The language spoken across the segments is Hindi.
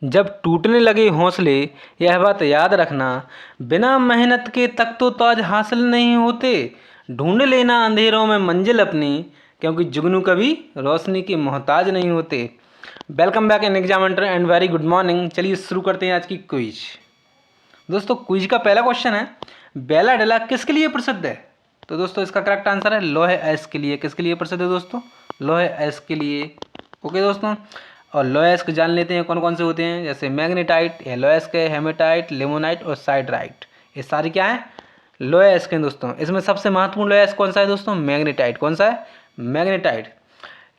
जब टूटने लगे हौसले, यह बात याद रखना, बिना मेहनत के तक तो ताज हासिल नहीं होते। ढूंढ लेना अंधेरों में मंजिल अपनी, क्योंकि जुगनू कभी रोशनी के मोहताज नहीं होते। Welcome back in examiner and very good morning. चलिए शुरू करते हैं आज की क्विज। दोस्तों क्विज का पहला क्वेश्चन है, बेला डेला किसके लिए प्रसिद्ध है? तो दोस्तों इसका करेक्ट आंसर है लोहे एस के लिए। किसके लिए प्रसिद्ध है दोस्तों? लोहे एस के लिए। ओके दोस्तों, और लोहे एस के जान लेते हैं कौन कौन से होते हैं, जैसे मैग्नेटाइट, लोहे एस के हेमेटाइट, लिमोनाइट और साइडराइट। ये सारी क्या है? लोहे एस के हैं दोस्तों। इसमें सबसे महत्वपूर्ण लोहे एस कौन सा है दोस्तों? मैग्नेटाइट। कौन सा है? मैग्नेटाइट।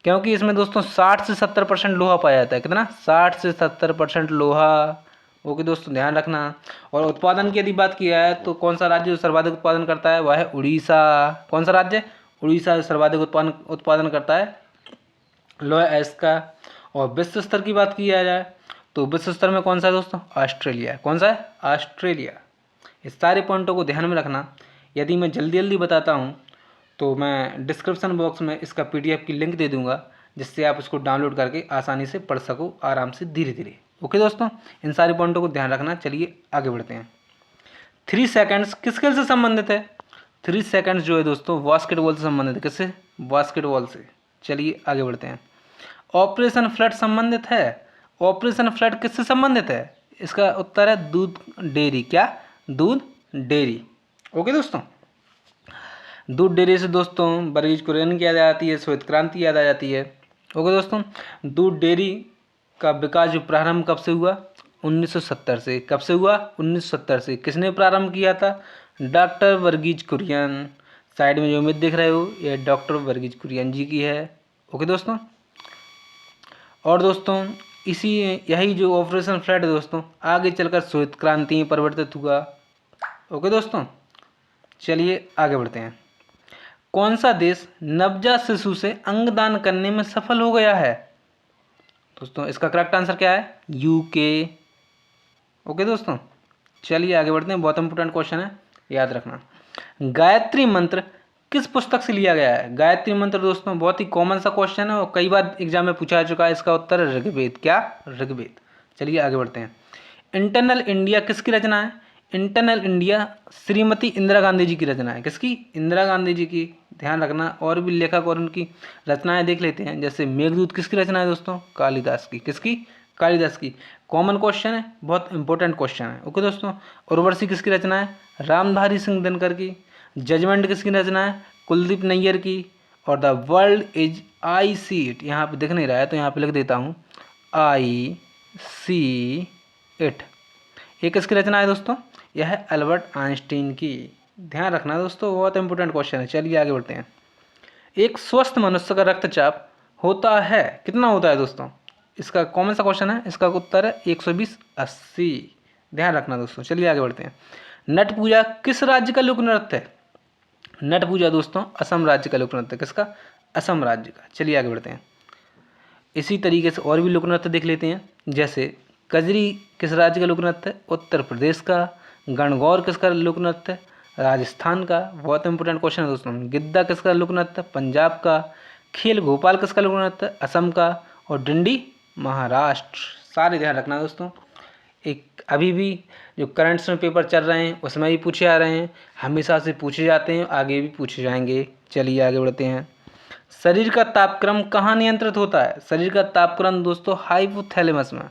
क्योंकि इसमें दोस्तों 60 से 70% लोहा पाया जाता है। कितना? 60 से 70% लोहा। ओके दोस्तों, ध्यान रखना। और उत्पादन की यदि बात किया है तो कौन सा राज्य जो सर्वाधिक उत्पादन करता है? वह है उड़ीसा। कौन सा राज्य? उड़ीसा सर्वाधिक उत्पादन करता है लोहा एस का। और विश्व स्तर की बात किया जाए तो विश्व स्तर में कौन सा है दोस्तों? ऑस्ट्रेलिया। कौन सा है? ऑस्ट्रेलिया। इस सारे पॉइंटों को ध्यान में रखना। यदि मैं जल्दी जल्दी बताता हूँ तो मैं डिस्क्रिप्शन बॉक्स में इसका पीडीएफ की लिंक दे दूंगा, जिससे आप उसको डाउनलोड करके आसानी से पढ़ सको, आराम से, धीरे धीरे। ओके दोस्तों, इन सारे पॉइंटों को ध्यान रखना। चलिए आगे बढ़ते हैं। 3 सेकंड्स किस खेल से संबंधित है? 3 सेकंड्स जो है दोस्तों बास्केटबॉल से संबंधित है। किससे? बास्केटबॉल से। चलिए आगे बढ़ते हैं। ऑपरेशन फ्लड संबंधित है। ऑपरेशन फ्लड किससे संबंधित है? इसका उत्तर है दूध डेयरी। क्या? दूध डेयरी। ओके दोस्तों, दूध डेयरी से दोस्तों वर्गीज कुरियन की याद आ जाती है, श्वेत क्रांति याद आ जाती है। ओके दोस्तों, दूध डेयरी का विकास जो प्रारंभ कब से हुआ? 1970 से। कब से हुआ? 1970 से। किसने प्रारंभ किया था? डॉक्टर वर्गीज कुरियन। साइड में जो इमेज देख रहे हो ये डॉक्टर वर्गीज कुरियन जी की है। ओके दोस्तों, और दोस्तों इसी यही जो ऑपरेशन फ्लड है दोस्तों आगे चलकर श्वेत क्रांति में परिवर्तित हुआ। ओके दोस्तों, चलिए आगे बढ़ते हैं। कौन सा देश नवजात शिशु से अंगदान करने में सफल हो गया है? दोस्तों इसका करेक्ट आंसर क्या है? यूके। ओके दोस्तों, चलिए आगे बढ़ते हैं। बहुत इंपॉर्टेंट क्वेश्चन है, याद रखना। गायत्री मंत्र किस पुस्तक से लिया गया है? गायत्री मंत्र दोस्तों बहुत ही कॉमन सा क्वेश्चन है और कई बार एग्जाम में पूछा जा चुका है। इसका उत्तर है ऋग्वेद। क्या? ऋग्वेद। चलिए आगे बढ़ते हैं। इंटरनल इंडिया किसकी रचना है? इंटरनल इंडिया श्रीमती इंदिरा गांधी जी की रचना है। किसकी? इंदिरा गांधी जी की। ध्यान रखना। और भी लेखक और उनकी रचनाएं देख लेते हैं, जैसे मेघदूत किसकी रचना है दोस्तों? कालिदास की। किसकी? कालिदास की। कॉमन क्वेश्चन है, बहुत इंपॉर्टेंट क्वेश्चन है। ओके दोस्तों, उर्वशी किसकी रचना है? रामधारी सिंह दिनकर की। जजमेंट किसकी रचना है? कुलदीप नैयर की। और the world is I see it, यहाँ पे दिख नहीं रहा है तो यहाँ पे लिख देता हूँ आई सी इट। ये किसकी रचना है दोस्तों? यह है अल्बर्ट आइंस्टीन की। ध्यान रखना दोस्तों, बहुत इंपॉर्टेंट क्वेश्चन है। चलिए आगे बढ़ते हैं। एक स्वस्थ मनुष्य का रक्तचाप होता है, कितना होता है दोस्तों? इसका कॉमन सा क्वेश्चन है, इसका उत्तर है 120/80। ध्यान रखना दोस्तों। चलिए आगे बढ़ते हैं। नट पूजा किस राज्य का लोक नृत्य है? नट पूजा दोस्तों असम राज्य का लोक नृत्य। किसका? असम राज्य का। चलिए आगे बढ़ते हैं। इसी तरीके से और भी लोक नृत्य देख लेते हैं, जैसे कजरी किस राज्य का लोक नृत्य है? उत्तर प्रदेश का। गणगौर किसका लोक नृत्य है? राजस्थान का। बहुत इंपॉर्टेंट क्वेश्चन है दोस्तों। गिद्दा किसका लोक नृत्य है? पंजाब का। खेल भोपाल किसका लोक नृत्य है? असम का। और डिंडी महाराष्ट्र। सारे ध्यान रखना दोस्तों। एक अभी भी जो करंट्स में पेपर चल रहे हैं उसमें भी पूछे आ रहे हैं, हमेशा से पूछे जाते हैं, आगे भी पूछे जाएंगे। चलिए आगे बढ़ते हैं। शरीर का तापक्रम कहाँ नियंत्रित होता है? शरीर का तापक्रम दोस्तों हाइपोथैलेमस में।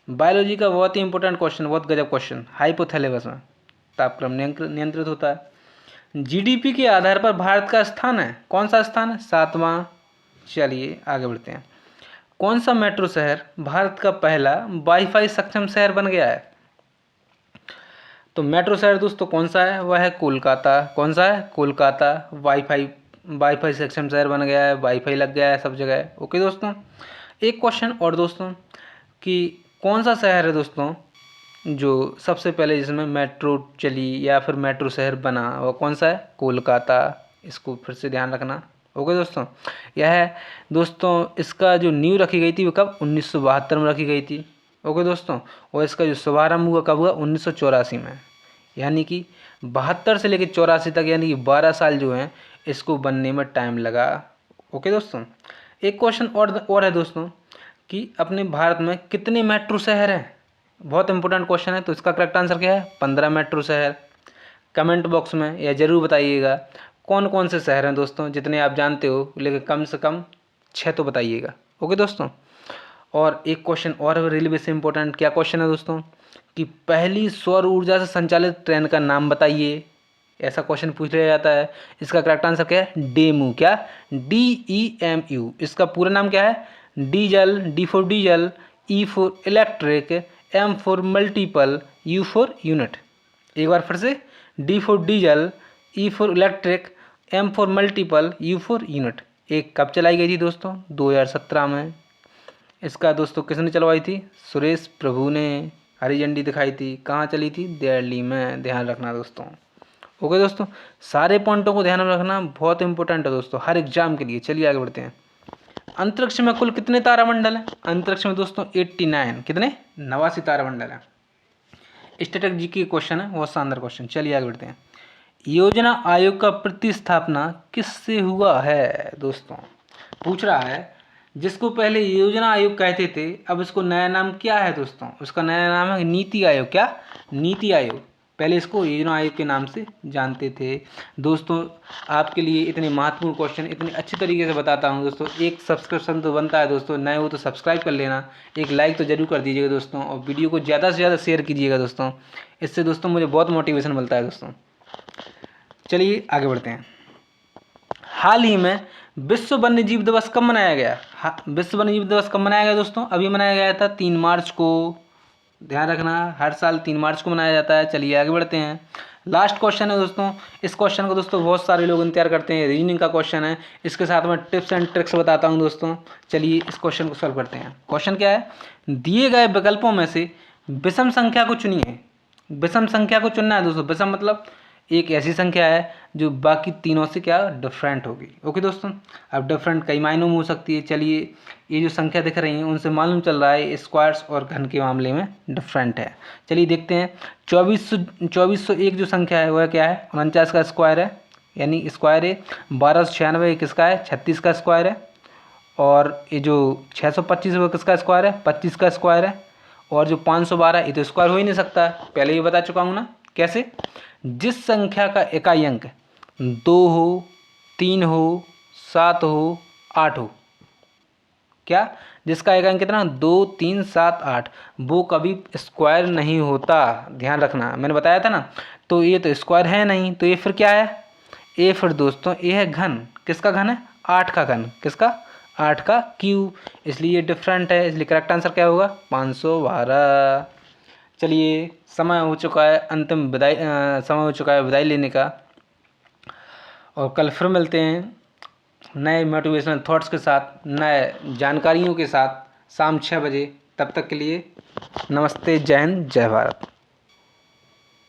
बायोलॉजी का बहुत ही इंपॉर्टेंट क्वेश्चन, बहुत गजब क्वेश्चन। हाइपोथैलेमस में तापक्रम नियंत्रित होता है। जीडीपी के आधार पर भारत का स्थान है, कौन सा स्थान है? 7वां। चलिए आगे बढ़ते हैं। कौन सा मेट्रो शहर भारत का पहला वाईफाई सक्षम शहर बन गया है? तो मेट्रो शहर दोस्तों कौन सा है? वह है कोलकाता। कौन सा है? कोलकाता। वाईफाई सक्षम शहर बन गया है, वाईफाई लग गया है सब जगह। ओके दोस्तों, एक क्वेश्चन और दोस्तों कि कौन सा शहर है दोस्तों जो सबसे पहले जिसमें मेट्रो चली या फिर मेट्रो शहर बना, वो कौन सा है? कोलकाता। इसको फिर से ध्यान रखना। ओके दोस्तों, यह है दोस्तों इसका जो नींव रखी गई थी वो कब? 1972 में रखी गई थी। ओके दोस्तों, और इसका जो शुभारंभ हुआ कब हुआ? 1984 में। यानी कि 72 से लेकर 84 तक, यानी कि 12 साल जो हैं इसको बनने में टाइम लगा। ओके दोस्तों, एक क्वेश्चन और है दोस्तों कि अपने भारत में कितने मेट्रो शहर हैं। बहुत इंपॉर्टेंट क्वेश्चन है। तो इसका करेक्ट आंसर क्या है? 15 मेट्रो शहर। कमेंट बॉक्स में यह ज़रूर बताइएगा कौन कौन से शहर हैं दोस्तों, जितने आप जानते हो, लेकिन कम से कम 6 तो बताइएगा। ओके दोस्तों। और एक क्वेश्चन और रेलवे से इम्पोर्टेंट, क्या क्वेश्चन है दोस्तों कि पहली सौर ऊर्जा से संचालित ट्रेन का नाम बताइए। ऐसा क्वेश्चन पूछ लिया जाता है। इसका करेक्ट आंसर क्या है? डेमू। क्या? DEMU। इसका पूरा नाम क्या है? Diesel, D for diesel, E for electric, M for multiple, U for unit. एक बार फिर से, D for diesel, E for electric, M for multiple, U for unit. एक कब चलाई गई थी दोस्तों? 2017 में। इसका दोस्तों किसने चलवाई थी? सुरेश प्रभु ने हरी झंडी दिखाई थी। कहाँ चली थी? दिल्ली में। ध्यान रखना दोस्तों। ओके दोस्तों, सारे पॉइंटों को ध्यान में रखना, बहुत इंपॉर्टेंट है दोस्तों हर एग्जाम के लिए। चलिए आगे बढ़ते हैं। अंतरिक्ष में कुल कितने तारामंडल हैं? अंतरिक्ष में दोस्तों 89। कितने? 89 तारामंडल हैं। स्टैटिक जी की क्वेश्चन है, बहुत शानदार क्वेश्चन। चलिए आगे बढ़ते हैं। योजना आयोग का प्रतिस्थापना किससे हुआ है दोस्तों? पूछ रहा है, जिसको पहले योजना आयोग कहते थे, अब इसको नया नाम क्या है दोस्तों? उसका नया नाम है नीति आयोग। क्या? नीति आयोग। पहले इसको योजना आयोग के नाम से जानते थे। दोस्तों आपके लिए इतने महत्वपूर्ण क्वेश्चन इतने अच्छी तरीके से बताता हूं दोस्तों। एक सब्सक्रिप्शन तो बनता है दोस्तों, नए हो तो सब्सक्राइब कर लेना, एक लाइक तो ज़रूर कर दीजिएगा दोस्तों, और वीडियो को ज़्यादा से ज़्यादा शेयर कीजिएगा दोस्तों। इससे दोस्तों मुझे बहुत मोटिवेशन मिलता है दोस्तों। चलिए आगे बढ़ते हैं। हाल ही में विश्व वन्यजीव दिवस कब मनाया गया? विश्व वन्यजीव दिवस कब मनाया गया दोस्तों? अभी मनाया गया था 3 मार्च को। ध्यान रखना, हर साल 3 मार्च को मनाया जाता है। चलिए आगे बढ़ते हैं। लास्ट क्वेश्चन है दोस्तों। इस क्वेश्चन को दोस्तों बहुत सारे लोग इंतजार करते हैं। रीजनिंग का क्वेश्चन है, इसके साथ में टिप्स एंड ट्रिक्स बताता हूं दोस्तों। चलिए इस क्वेश्चन को सॉल्व करते हैं। क्वेश्चन क्या है? दिए गए विकल्पों में से विषम संख्या को चुनिए। विषम संख्या को चुनना है दोस्तों। विषम मतलब एक ऐसी संख्या है जो बाकी तीनों से क्या डिफरेंट होगी। ओके दोस्तों। अब डिफरेंट कई मायनों में हो सकती है। चलिए ये जो संख्या दिख रही है उनसे मालूम चल रहा है स्क्वायर्स और घन के मामले में डिफरेंट है। चलिए देखते हैं। 2401 जो संख्या है वह क्या है? 49 का स्क्वायर है, यानी स्क्वायर है। 1296 किसका है? 36 का स्क्वायर है। और ये जो 625 वो किसका स्क्वायर है? 25 का स्क्वायर है। और जो 512 ये तो स्क्वायर हो ही नहीं सकता, पहले ही बता चुका हूँ ना। कैसे? जिस संख्या का इकाई अंक 2 हो, 3 हो, 7 हो, 8 हो। क्या? जिसका इकाई अंक कितना? 2, 3, 7, 8, वो कभी स्क्वायर नहीं होता। ध्यान रखना, मैंने बताया था ना। तो ये तो स्क्वायर है नहीं, तो ये फिर क्या है? ये फिर दोस्तों ये है घन। किसका घन है? 8 का घन। किसका? 8 का क्यूब। इसलिए ये डिफरेंट है, इसलिए करेक्ट आंसर क्या होगा? 512। चलिए समय हो चुका है, अंतिम विदाई समय हो चुका है विदाई लेने का। और कल फिर मिलते हैं नए मोटिवेशनल थॉट्स के साथ, नए जानकारियों के साथ शाम 6 बजे। तब तक के लिए नमस्ते, जय हिंद, जय भारत।